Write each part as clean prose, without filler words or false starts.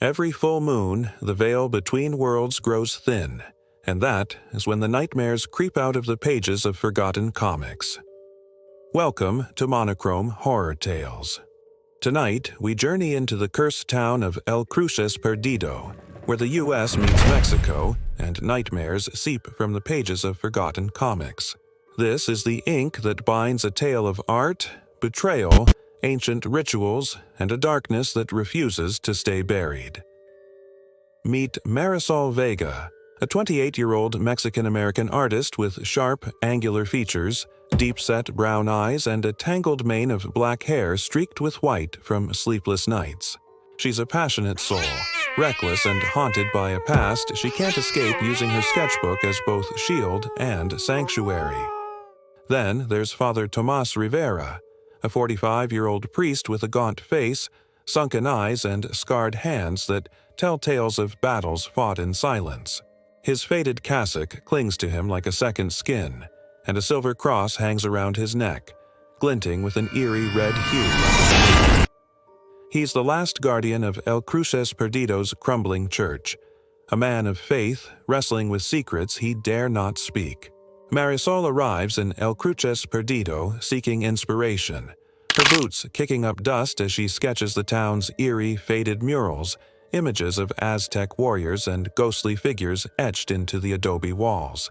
Every full moon, the veil between worlds grows thin, and that is when the nightmares creep out of the pages of forgotten comics. Welcome to Monochrome Horror Tales. Tonight, we journey into the cursed town of El Cruces Perdido, where the U.S. meets Mexico, and nightmares seep from the pages of forgotten comics. This is the ink that binds a tale of art, betrayal, ancient rituals, and a darkness that refuses to stay buried. Meet Marisol Vega, a 28-year-old Mexican-American artist with sharp, angular features, deep-set brown eyes, and a tangled mane of black hair streaked with white from sleepless nights. She's a passionate soul, reckless and haunted by a past she can't escape, using her sketchbook as both shield and sanctuary. Then there's Father Tomas Rivera, a 45-year-old priest with a gaunt face, sunken eyes, and scarred hands that tell tales of battles fought in silence. His faded cassock clings to him like a second skin, and a silver cross hangs around his neck, glinting with an eerie red hue. He's the last guardian of El Cruces Perdido's crumbling church, a man of faith wrestling with secrets he dare not speak. Marisol arrives in El Cruces Perdido seeking inspiration, her boots kicking up dust as she sketches the town's eerie, faded murals, images of Aztec warriors and ghostly figures etched into the adobe walls.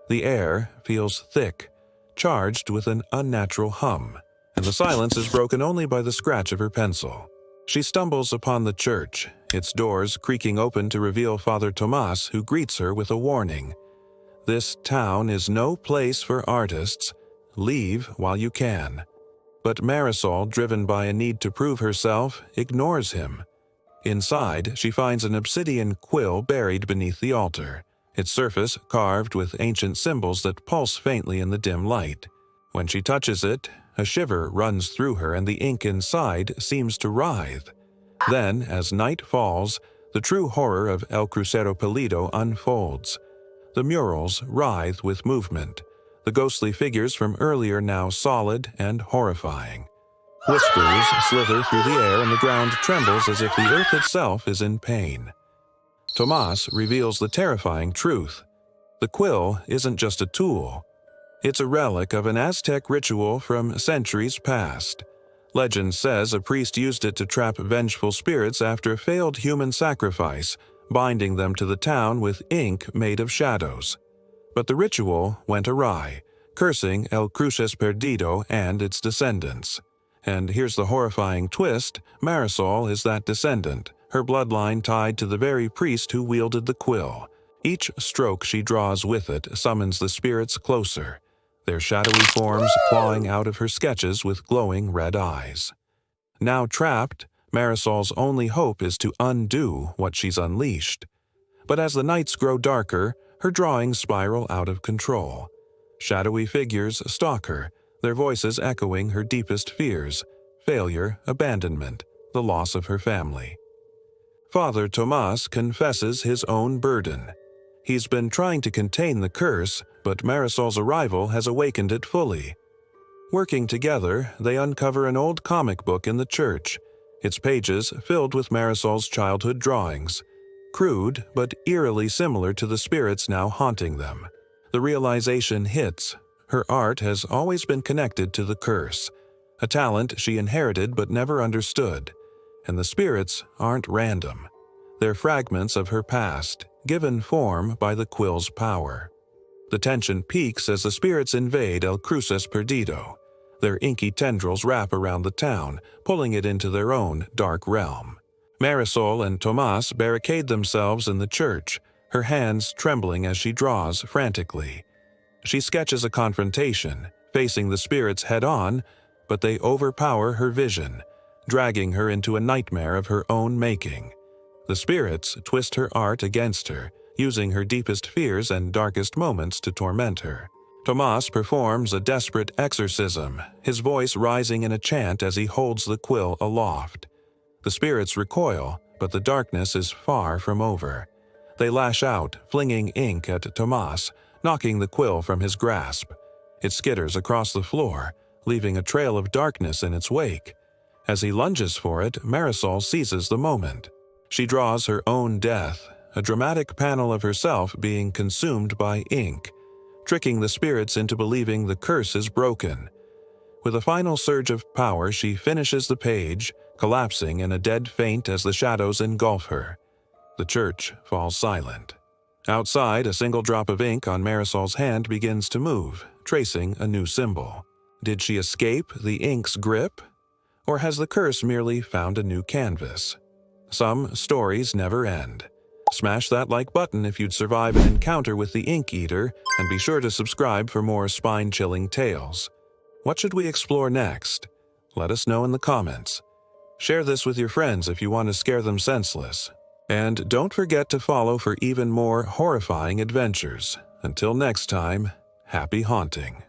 The air feels thick, charged with an unnatural hum, and the silence is broken only by the scratch of her pencil. She stumbles upon the church, its doors creaking open to reveal Father Tomas, who greets her with a warning. This town is no place for artists. Leave while you can. But Marisol, driven by a need to prove herself, ignores him. Inside, she finds an obsidian quill buried beneath the altar, its surface carved with ancient symbols that pulse faintly in the dim light. When she touches it, a shiver runs through her and the ink inside seems to writhe. Then, as night falls, the true horror of El Crucero Perdido unfolds. The murals writhe with movement, the ghostly figures from earlier now solid and horrifying. Whispers slither through the air and the ground trembles as if the earth itself is in pain. Tomas reveals the terrifying truth. The quill isn't just a tool. It's a relic of an Aztec ritual from centuries past. Legend says a priest used it to trap vengeful spirits after a failed human sacrifice, binding them to the town with ink made of shadows. But the ritual went awry, cursing El Cruces Perdido and its descendants. And here's the horrifying twist: Marisol is that descendant, her bloodline tied to the very priest who wielded the quill. Each stroke she draws with it summons the spirits closer, their shadowy forms clawing out of her sketches with glowing red eyes. Now trapped, Marisol's only hope is to undo what she's unleashed. But as the nights grow darker, her drawings spiral out of control. Shadowy figures stalk her, their voices echoing her deepest fears: failure, abandonment, the loss of her family. Father Tomas confesses his own burden. He's been trying to contain the curse, but Marisol's arrival has awakened it fully. Working together, they uncover an old comic book in the church, its pages filled with Marisol's childhood drawings, crude but eerily similar to the spirits now haunting them. The realization hits: her art has always been connected to the curse, a talent she inherited but never understood. And the spirits aren't random. They're fragments of her past, given form by the quill's power. The tension peaks as the spirits invade El Cruces Perdido. Their inky tendrils wrap around the town, pulling it into their own dark realm. Marisol and Tomas barricade themselves in the church, her hands trembling as she draws frantically. She sketches a confrontation, facing the spirits head-on, but they overpower her vision, dragging her into a nightmare of her own making. The spirits twist her art against her, using her deepest fears and darkest moments to torment her. Tomas performs a desperate exorcism, his voice rising in a chant as he holds the quill aloft. The spirits recoil, but the darkness is far from over. They lash out, flinging ink at Tomas, knocking the quill from his grasp. It skitters across the floor, leaving a trail of darkness in its wake. As he lunges for it, Marisol seizes the moment. She draws her own death, a dramatic panel of herself being consumed by ink, tricking the spirits into believing the curse is broken. With a final surge of power, she finishes the page, collapsing in a dead faint as the shadows engulf her. The church falls silent. Outside, a single drop of ink on Marisol's hand begins to move, tracing a new symbol. Did she escape the ink's grip? Or has the curse merely found a new canvas? Some stories never end. Smash that like button if you'd survive an encounter with the Ink Eater, and be sure to subscribe for more spine-chilling tales. What should we explore next? Let us know in the comments. Share this with your friends if you want to scare them senseless. And don't forget to follow for even more horrifying adventures. Until next time, happy haunting.